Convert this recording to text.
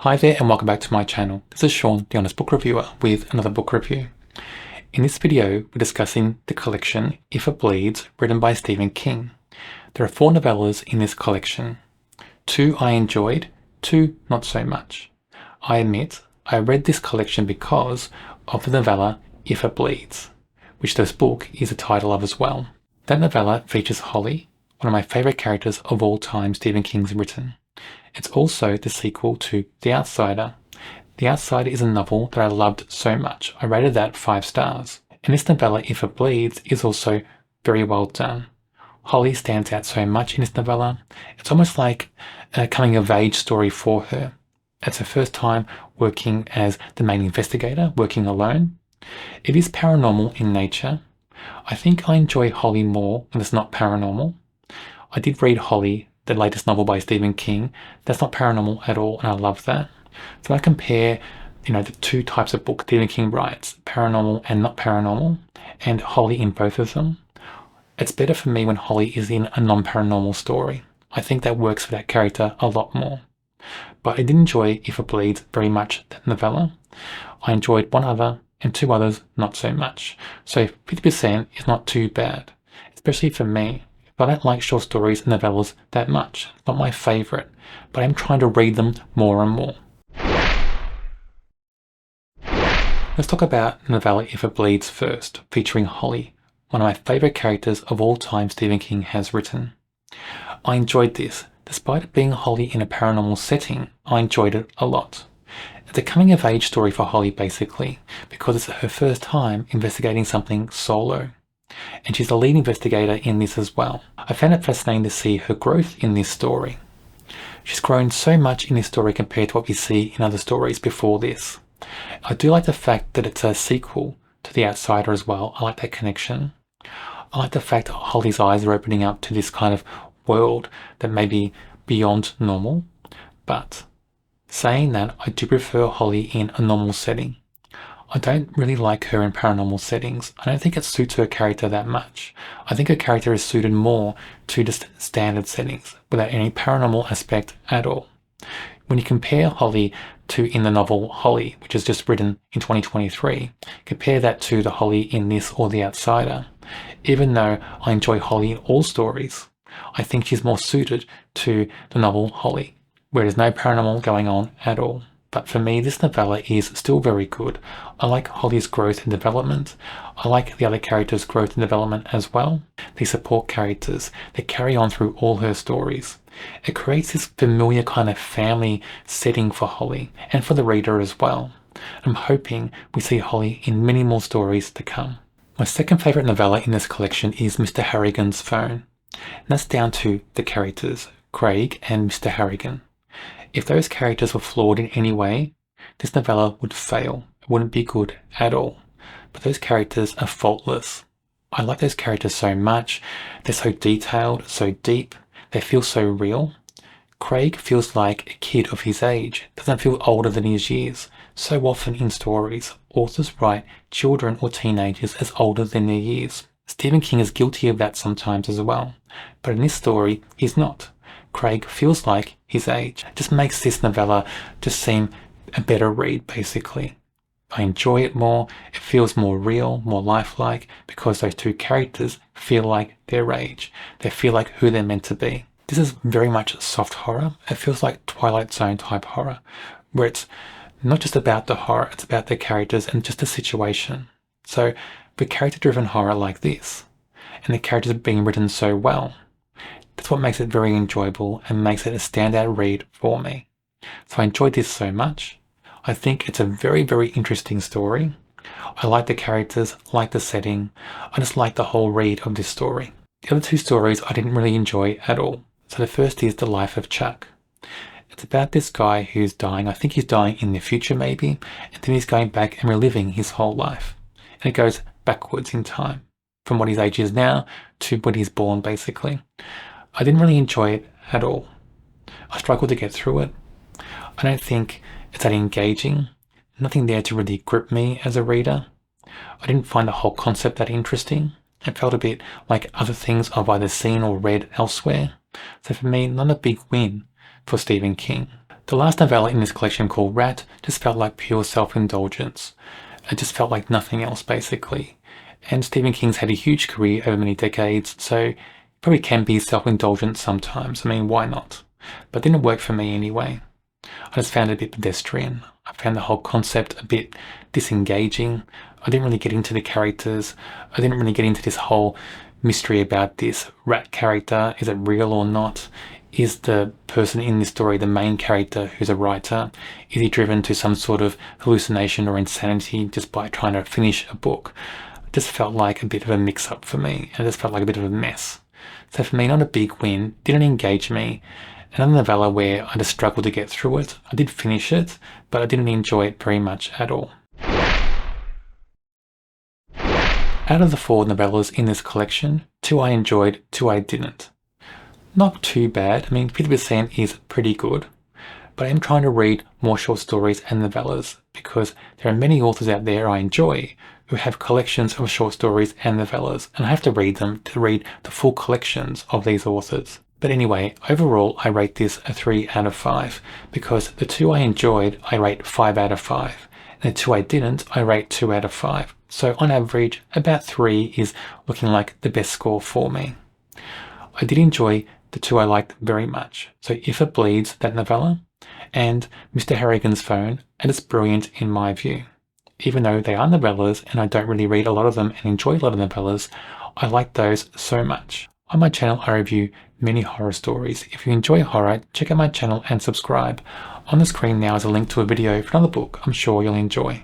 Hi there and welcome back to my channel. This is Sean, the Honest Book Reviewer, with another book review. In this video, we're discussing the collection If It Bleeds, written by Stephen King. There are 4 novellas in this collection. 2 I enjoyed, 2 not so much. I admit, I read this collection because of the novella If It Bleeds, which this book is the title of as well. That novella features Holly, one of my favourite characters of all time Stephen King's written. It's also the sequel to The Outsider. The Outsider is a novel that I loved so much. I rated that 5 stars. And this novella, If It Bleeds, is also very well done. Holly stands out so much in this novella. It's almost like a coming-of-age story for her. It's her first time working as the main investigator, working alone. It is paranormal in nature. I think I enjoy Holly more when it's not paranormal. I did read Holly, the latest novel by Stephen King. That's not paranormal at all, and I love that. So I compare, the 2 types of book Stephen King writes, paranormal and not paranormal, and Holly in both of them. It's better for me when Holly is in a non-paranormal story. I think that works for that character a lot more. But I did enjoy If It Bleeds very much, that novella. I enjoyed one other, and 2 others not so much. So 50% is not too bad, especially for me. But I don't like short stories and novellas that much. It's not my favourite, but I'm trying to read them more and more. Let's talk about the novella If It Bleeds first, featuring Holly, one of my favourite characters of all time Stephen King has written. I enjoyed this. Despite it being Holly in a paranormal setting, I enjoyed it a lot. It's a coming-of-age story for Holly, basically, because it's her first time investigating something solo. And she's the lead investigator in this as well. I found it fascinating to see her growth in this story. She's grown so much in this story compared to what we see in other stories before this. I do like the fact that it's a sequel to The Outsider as well. I like that connection. I like the fact that Holly's eyes are opening up to this kind of world that may be beyond normal. But saying that, I do prefer Holly in a normal setting. I don't really like her in paranormal settings. I don't think it suits her character that much. I think her character is suited more to just standard settings without any paranormal aspect at all. When you compare Holly to in the novel Holly, which is just written in 2023, compare that to the Holly in this or The Outsider. Even though I enjoy Holly in all stories, I think she's more suited to the novel Holly, where there's no paranormal going on at all. But for me, this novella is still very good. I like Holly's growth and development. I like the other characters' growth and development as well. The support characters that carry on through all her stories. It creates this familiar kind of family setting for Holly and for the reader as well. I'm hoping we see Holly in many more stories to come. My second favourite novella in this collection is Mr. Harrigan's Phone. And that's down to the characters, Craig and Mr. Harrigan. If those characters were flawed in any way, this novella would fail. It wouldn't be good at all. But those characters are faultless. I like those characters so much. They're so detailed, so deep. They feel so real. Craig feels like a kid of his age. Doesn't feel older than his years. So often in stories, authors write children or teenagers as older than their years. Stephen King is guilty of that sometimes as well. But in this story, he's not. Craig feels like his age. It just makes this novella just seem a better read, basically. I enjoy it more. It feels more real, more lifelike, because those 2 characters feel like their age. They feel like who they're meant to be. This is very much soft horror. It feels like Twilight Zone type horror, where it's not just about the horror, it's about the characters and just the situation. So, with character-driven horror like this, and the characters being written so well, that's what makes it very enjoyable and makes it a standout read for me. So I enjoyed this so much. I think it's a very, very interesting story. I like the characters, like the setting. I just like the whole read of this story. The other 2 stories I didn't really enjoy at all. So the first is The Life of Chuck. It's about this guy who's dying. I think he's dying in the future maybe. And then he's going back and reliving his whole life. And it goes backwards in time. From what his age is now to when he's born, basically. I didn't really enjoy it at all. I struggled to get through it. I don't think it's that engaging. Nothing there to really grip me as a reader. I didn't find the whole concept that interesting. It felt a bit like other things I've either seen or read elsewhere. So for me, not a big win for Stephen King. The last novella in this collection, called Rat, just felt like pure self-indulgence. It just felt like nothing else, basically. And Stephen King's had a huge career over many decades, so he probably can be self-indulgent sometimes. I mean, why not? But it didn't work for me anyway. I just found it a bit pedestrian. I found the whole concept a bit disengaging. I didn't really get into the characters. I didn't really get into this whole mystery about this rat character. Is it real or not? Is the person in this story the main character who's a writer? Is he driven to some sort of hallucination or insanity just by trying to finish a book? It just felt like a bit of a mix-up for me, and it just felt like a bit of a mess. So for me, not a big win, didn't engage me. Another novella where I just struggled to get through it. I did finish it, but I didn't enjoy it very much at all. Out of the 4 novellas in this collection, 2 I enjoyed, 2 I didn't. Not too bad. I mean, 50% is pretty good, but I am trying to read more short stories and novellas because there are many authors out there I enjoy who have collections of short stories and novellas, and I have to read them to read the full collections of these authors. But anyway, overall, I rate this a 3 out of 5 because the 2 I enjoyed, I rate 5 out of 5. And the 2 I didn't, I rate 2 out of 5. So on average, about 3 is looking like the best score for me. I did enjoy the 2 I liked very much. So If It Bleeds, that novella, and Mr. Harrigan's Phone, and it's brilliant in my view. Even though they are novellas and I don't really read a lot of them and enjoy a lot of novellas, I like those so much. On my channel, I review many horror stories. If you enjoy horror, check out my channel and subscribe. On the screen now is a link to a video for another book I'm sure you'll enjoy.